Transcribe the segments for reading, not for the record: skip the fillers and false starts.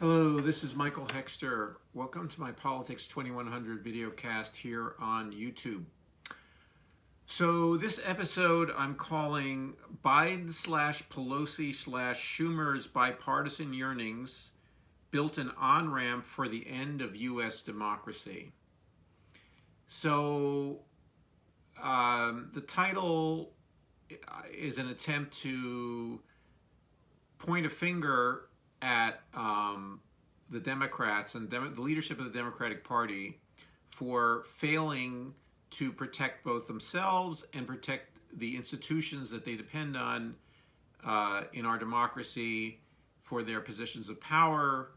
Hello, this is Michael Hexter. Welcome to my Politics 2100 video cast here on YouTube. So this episode I'm calling Biden / Pelosi / Schumer's bipartisan yearnings built an on-ramp for the end of U.S. democracy. So the title is an attempt to point a finger at the Democrats and the leadership of the Democratic Party for failing to protect both themselves and protect the institutions that they depend on in our democracy for their positions of power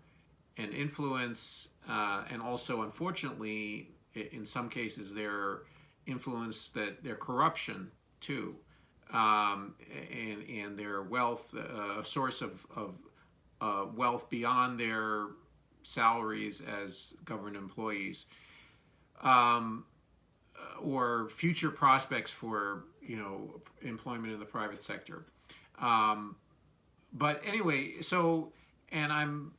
and influence, and also, unfortunately, in some cases, their influence, their corruption too, and their wealth, a source of wealth beyond their salaries as government employees, or future prospects for employment in the private sector. But anyway, and I'm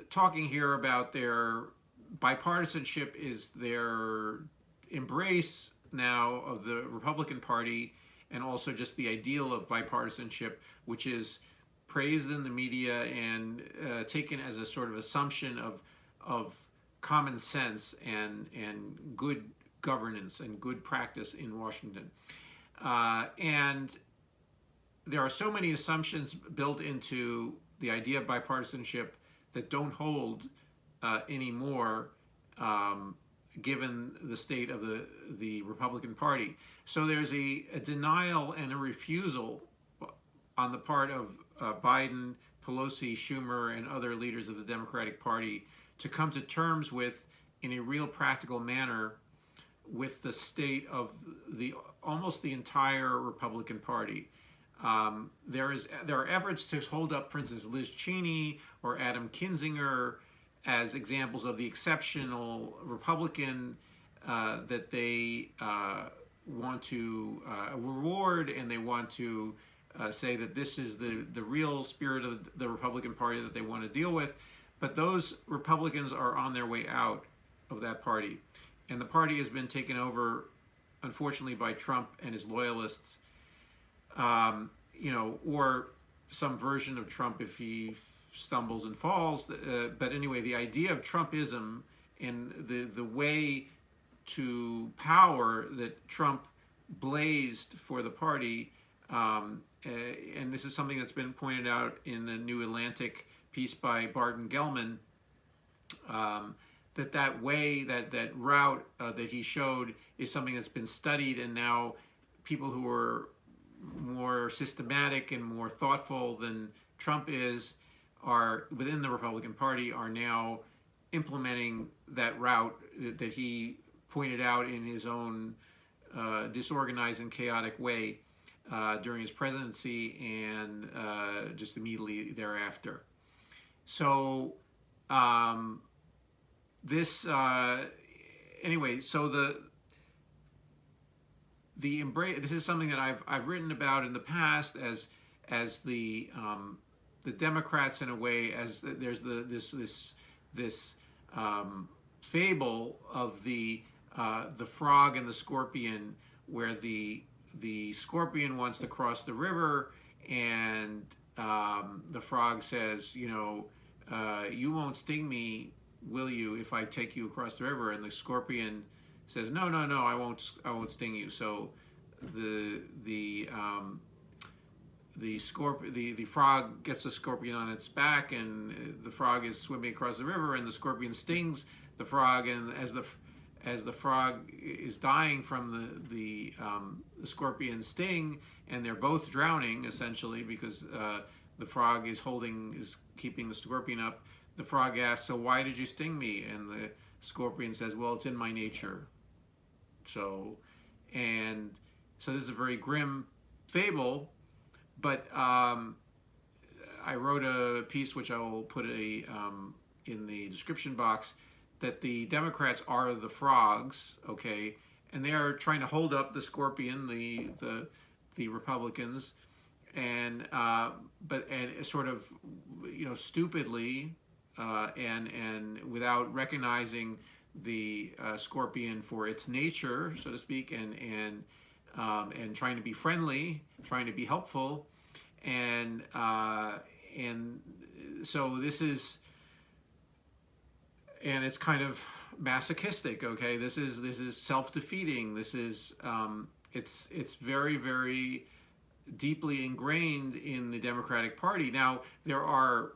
talking here about their bipartisanship is their embrace now of the Republican Party, and also just the ideal of bipartisanship, which is praised in the media and taken as a sort of assumption of common sense and good governance and good practice in Washington. And there are so many assumptions built into the idea of bipartisanship that don't hold anymore, given the state of the Republican Party. So there's a denial and a refusal on the part of Biden, Pelosi, Schumer, and other leaders of the Democratic Party to come to terms with, in a real practical manner, with the state of almost the entire Republican Party. There are efforts to hold up, for instance, Liz Cheney or Adam Kinzinger as examples of the exceptional Republican that they want to reward, and they want to say that this is the real spirit of the Republican Party that they want to deal with. But those Republicans are on their way out of that party. And the party has been taken over, unfortunately, by Trump and his loyalists, or some version of Trump if he stumbles and falls. But anyway, the idea of Trumpism and the way to power that Trump blazed for the party, and this is something that's been pointed out in the New Atlantic piece by Barton Gellman, that way, that route that he showed is something that's been studied, and now people who are more systematic and more thoughtful than Trump are within the Republican Party are now implementing that route that he pointed out in his own disorganized and chaotic way during his presidency and just immediately thereafter. So anyway, so the embrace. This is something that I've written about in the past as the Democrats, in a way, as there's this fable of the frog and the scorpion, where the scorpion wants to cross the river, and the frog says, you won't sting me, will you, if I take you across the river? And the scorpion says, no, I won't sting you. So the frog gets the scorpion on its back, and the frog is swimming across the river, and the scorpion stings the frog, and as the frog is dying from the scorpion's sting, and they're both drowning essentially because the frog is keeping the scorpion up. The frog asks, "So why did you sting me?" And the scorpion says, "Well, it's in my nature." So this is a very grim fable, but I wrote a piece which I will put in the description box, that the Democrats are the frogs, okay, and they are trying to hold up the scorpion, the Republicans, and sort of stupidly and without recognizing the scorpion for its nature, so to speak, and trying to be friendly, trying to be helpful, and so this is, and it's kind of masochistic. Okay, this is self-defeating. This is it's very, very deeply ingrained in the Democratic Party. Now, there are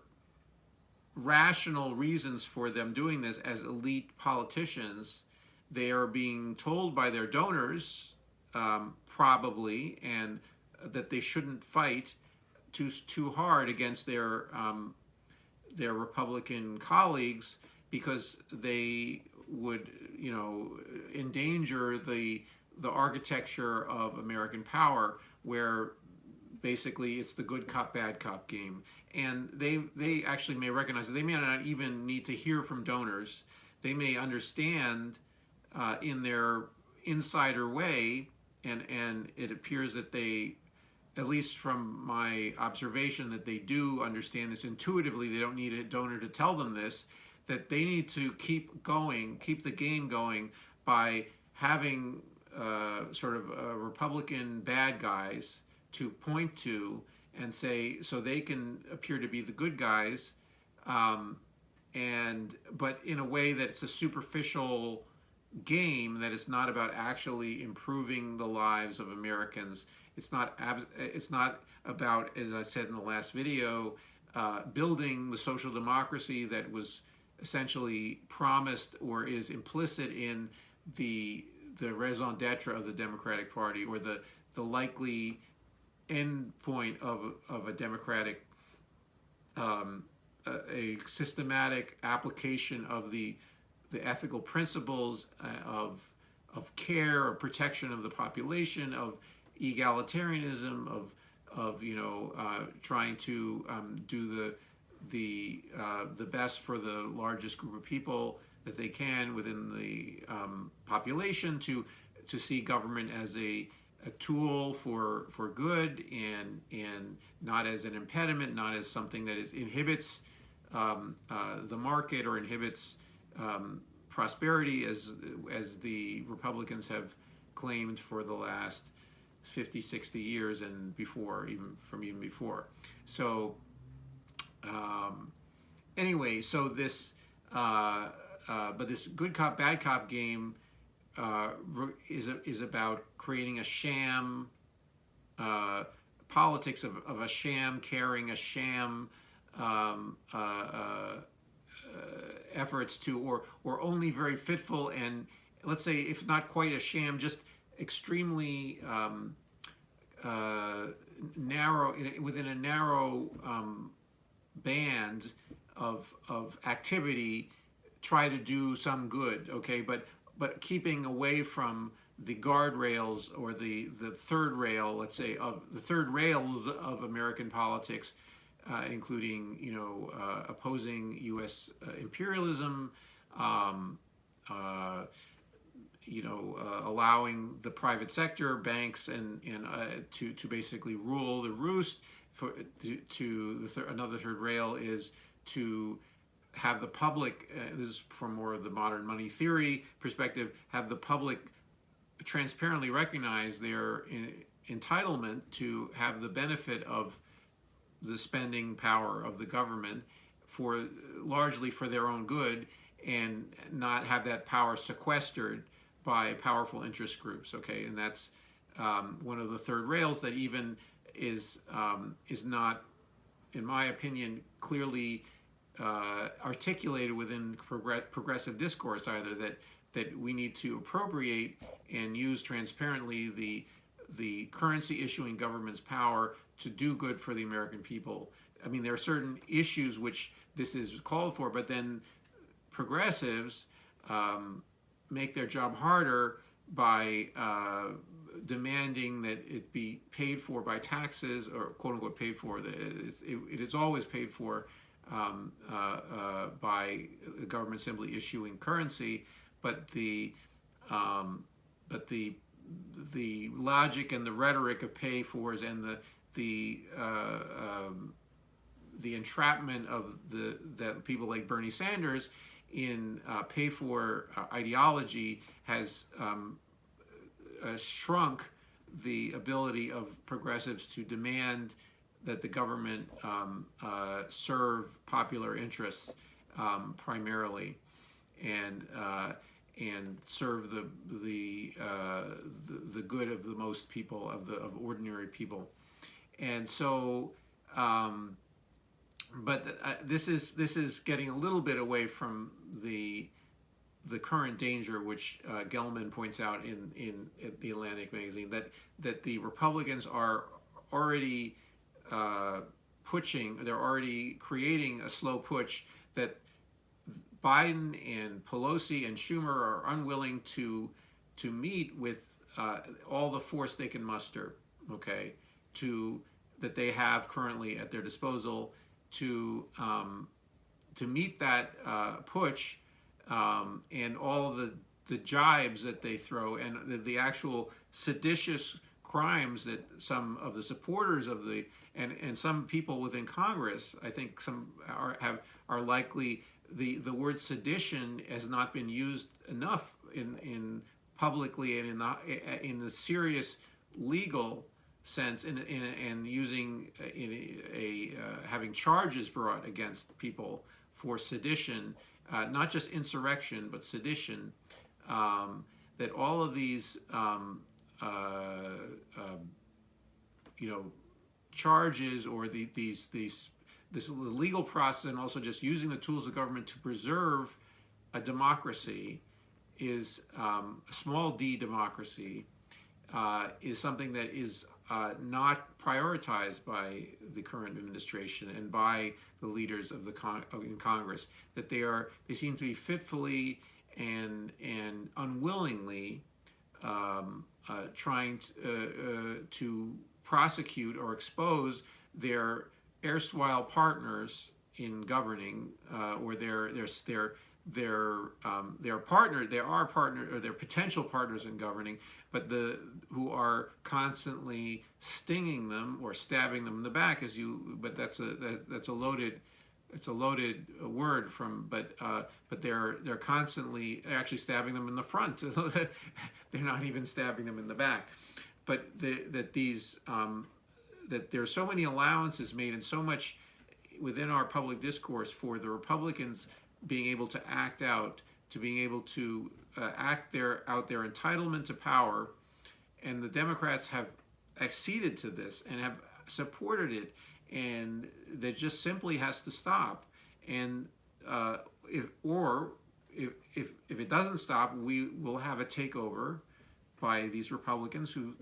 rational reasons for them doing this as elite politicians. They are being told by their donors, probably, and that they shouldn't fight too hard against their Republican colleagues, because they would, endanger the architecture of American power, where basically it's the good cop, bad cop game. And they actually may recognize that they may not even need to hear from donors. They may understand in their insider way, and it appears that they, at least from my observation, that they do understand this intuitively. They don't need a donor to tell them this, that they need to keep going, keep the game going by having sort of Republican bad guys to point to and say, so they can appear to be the good guys, but in a way that's a superficial game, that is not about actually improving the lives of Americans. It's not about, as I said in the last video, building the social democracy that was essentially promised or is implicit in the raison d'etre of the Democratic Party, or the likely end point of a democratic, a systematic application of the ethical principles of care, or protection of the population, of egalitarianism, of trying to do the best for the largest group of people that they can within the population, to see government as a tool for good, and not as an impediment, not as something that inhibits the market, or inhibits prosperity, as the Republicans have claimed for the last 50, 60 years and before, even before. So anyway, so this but this good cop, bad cop game is about creating a sham politics of a sham caring, a sham efforts to, or only very fitful, and let's say, if not quite a sham, just extremely narrow, within a narrow band of activity, try to do some good, okay, but keeping away from the guardrails, or the third rail, let's say, of the third rails of American politics, including opposing U.S. imperialism, allowing the private sector, banks, and to basically rule the roost. Another third rail is to have the public, this is from more of the modern money theory perspective, have the public transparently recognize their entitlement to have the benefit of the spending power of the government, largely for their own good, and not have that power sequestered by powerful interest groups. Okay, and that's one of the third rails that even is not, in my opinion, clearly articulated within progressive discourse either, that we need to appropriate and use transparently the currency issuing government's power to do good for the American people. I mean, there are certain issues which this is called for, but then progressives make their job harder by demanding that it be paid for by taxes, or quote unquote paid for. It is always paid for by the government simply issuing currency, but the logic and the rhetoric of pay-fors, and the entrapment of the people like Bernie Sanders in pay for ideology has shrunk the ability of progressives to demand that the government serve popular interests primarily, and serve the good of the most people, of ordinary people. And so, but this is getting a little bit away from the current danger, which Gelman points out in the Atlantic magazine, that the Republicans are already they're already creating a slow putsch, that Biden and Pelosi and Schumer are unwilling to meet with all the force they can muster, okay, that they have currently at their disposal to meet that putsch, and all the jibes that they throw, and the actual seditious crimes that some of the supporters of and some people within Congress, I think some are likely. The word sedition has not been used enough in publicly and in the serious legal sense, and using having charges brought against people for sedition, not just insurrection but sedition. That all of these charges, or this legal process, and also just using the tools of government to preserve a democracy, is a small d democracy, is something that is not prioritized by the current administration and by the leaders of in Congress. That they seem to be fitfully and unwillingly trying to prosecute or expose their erstwhile partners in governing, or their potential partners in governing, but who are constantly stinging them or stabbing them in the back, but that's a loaded word but they're constantly actually stabbing them in the front. They're not even stabbing them in the back, but that there's so many allowances made and so much within our public discourse for the Republicans being able to act out, to being able to act out their entitlement to power, and the Democrats have acceded to this and have supported it, and that just simply has to stop. And if it doesn't stop, we will have a takeover by these Republicans who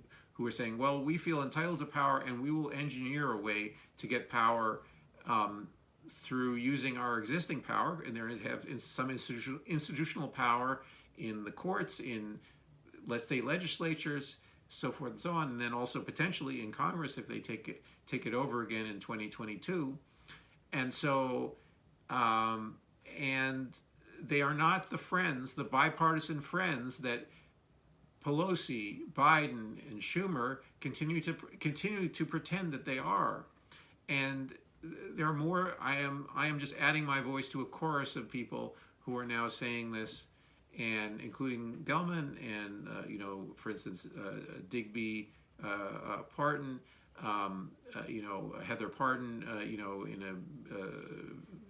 are saying, well, we feel entitled to power, and we will engineer a way to get power through using our existing power, and they have some institutional power in the courts, in state legislatures, so forth and so on, and then also potentially in Congress if they take it over again in 2022. And so, and they are not the bipartisan friends that Pelosi, Biden, and Schumer continue to pretend that they are. And there are more. I am just adding my voice to a chorus of people who are now saying this, and including Gelman and for instance, Digby Parton, Heather Parton,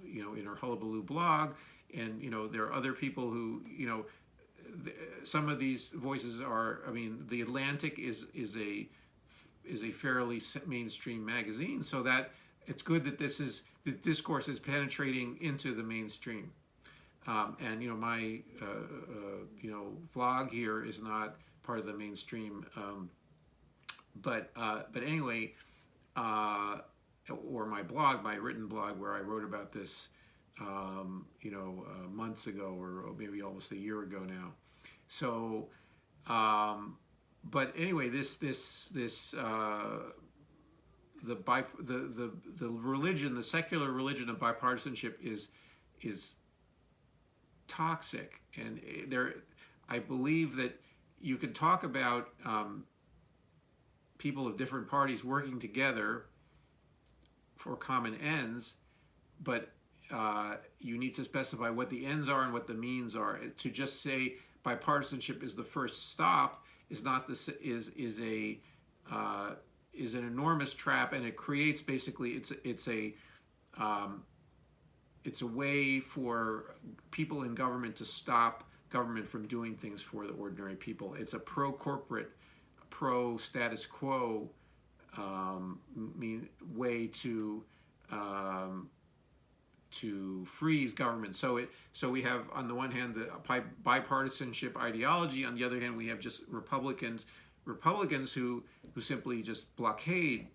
in her Hullabaloo blog, and there are other people who some of these voices are. I mean, the Atlantic is a fairly mainstream magazine, so that it's good that this discourse is penetrating into the mainstream. And my vlog here is not part of the mainstream, but anyway, or my blog, my written blog, where I wrote about this, months ago, or maybe almost a year ago now. So, but anyway, the religion, the secular religion of bipartisanship is toxic, and I believe that you could talk about people of different parties working together for common ends, but you need to specify what the ends are and what the means are. To just say bipartisanship is the first stop is not this is an enormous trap, and it creates basically it's a way for people in government to stop government from doing things for the ordinary people. It's a pro-corporate, pro-status quo way to freeze government. So we have on the one hand the bipartisanship ideology. On the other hand, we have just Republicans who simply just blockade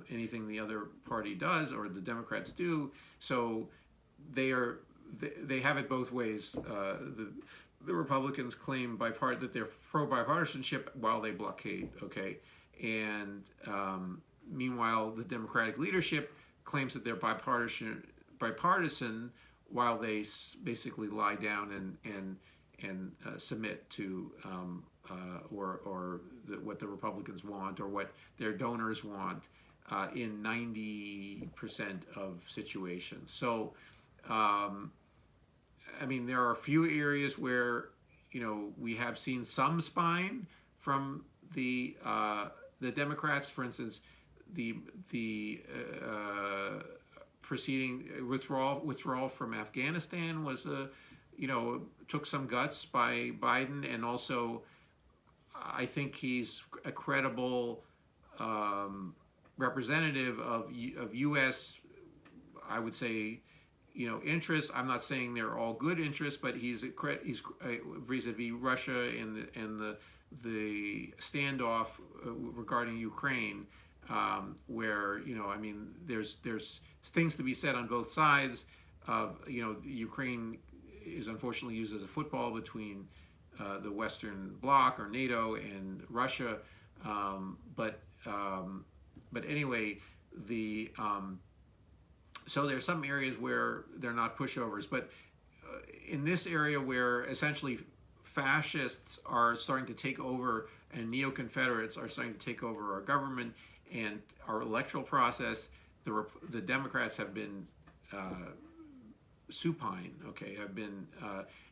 anything the other party does or the Democrats do. So they have it both ways. The Republicans claim that they're pro-bipartisanship while they blockade. Okay, and meanwhile the Democratic leadership claims that they're bipartisan while they basically lie down and submit to what the Republicans want or what their donors want in 90% of situations. So, I mean, there are a few areas where we have seen some spine from the Democrats. For instance, the preceding withdrawal from Afghanistan was took some guts by Biden, and also I think he's a credible representative of U.S. I would say interests. I'm not saying they're all good interests, but he's vis-a-vis Russia and the standoff regarding Ukraine, where I mean there's things to be said on both sides. Ukraine is unfortunately used as a football between the Western Bloc or NATO and Russia, but anyway, so there's some areas where they're not pushovers, but in this area where essentially fascists are starting to take over and neo-Confederates are starting to take over our government and our electoral process, the Democrats have been supine. Okay,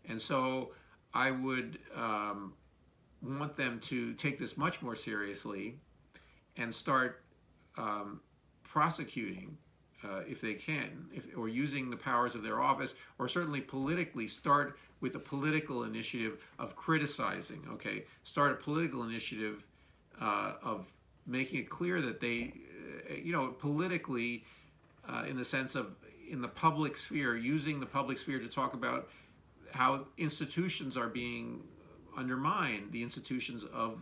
and so I would want them to take this much more seriously and start prosecuting. If they can, or using the powers of their office, or certainly politically start with a political initiative of criticizing. Okay, start a political initiative of making it clear that they, politically, in the sense of in the public sphere, using the public sphere to talk about how institutions are being undermined, the institutions of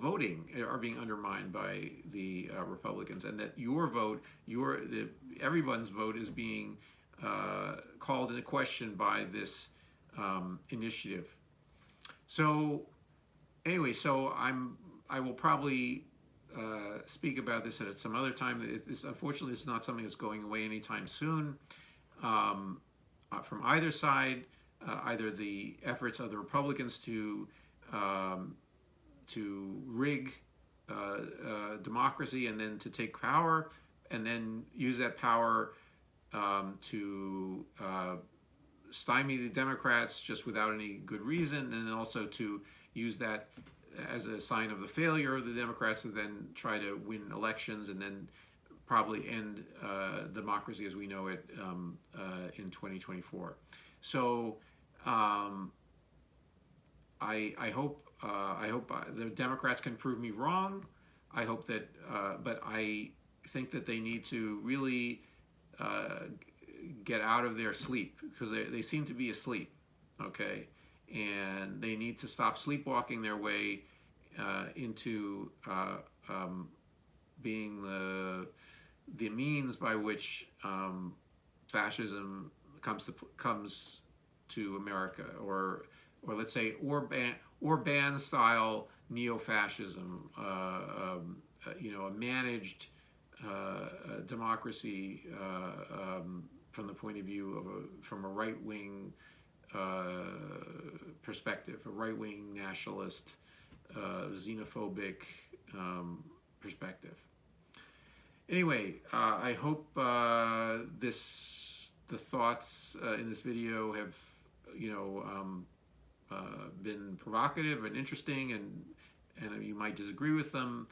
voting are being undermined by the Republicans, and that your vote, everyone's vote is being called into question by this initiative. So anyway, I will probably speak about this at some other time. Unfortunately, it's not something that's going away anytime soon from either side. Either the efforts of the Republicans to rig democracy and then to take power, and then use that power to stymie the Democrats just without any good reason, and then also to use that as a sign of the failure of the Democrats to then try to win elections and then probably end democracy as we know it in 2024. So I hope the Democrats can prove me wrong. I hope that, but I think that they need to really get out of their sleep, because they seem to be asleep. Okay, and they need to stop sleepwalking their way into being the means by which fascism comes to America, or let's say Orban style neo-fascism, a managed democracy from the point of view from a right-wing perspective, a right-wing nationalist, xenophobic perspective. Anyway, I hope the thoughts in this video have, you know, been provocative and interesting, and you might disagree with them.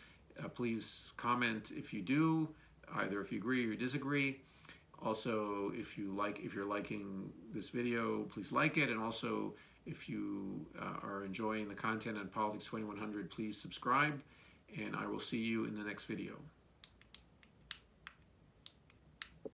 Please comment if you do, either if you agree or disagree. Also, if you're liking this video, please like it, and also if you are enjoying the content on Politics 2100, please subscribe, and I will see you in the next video.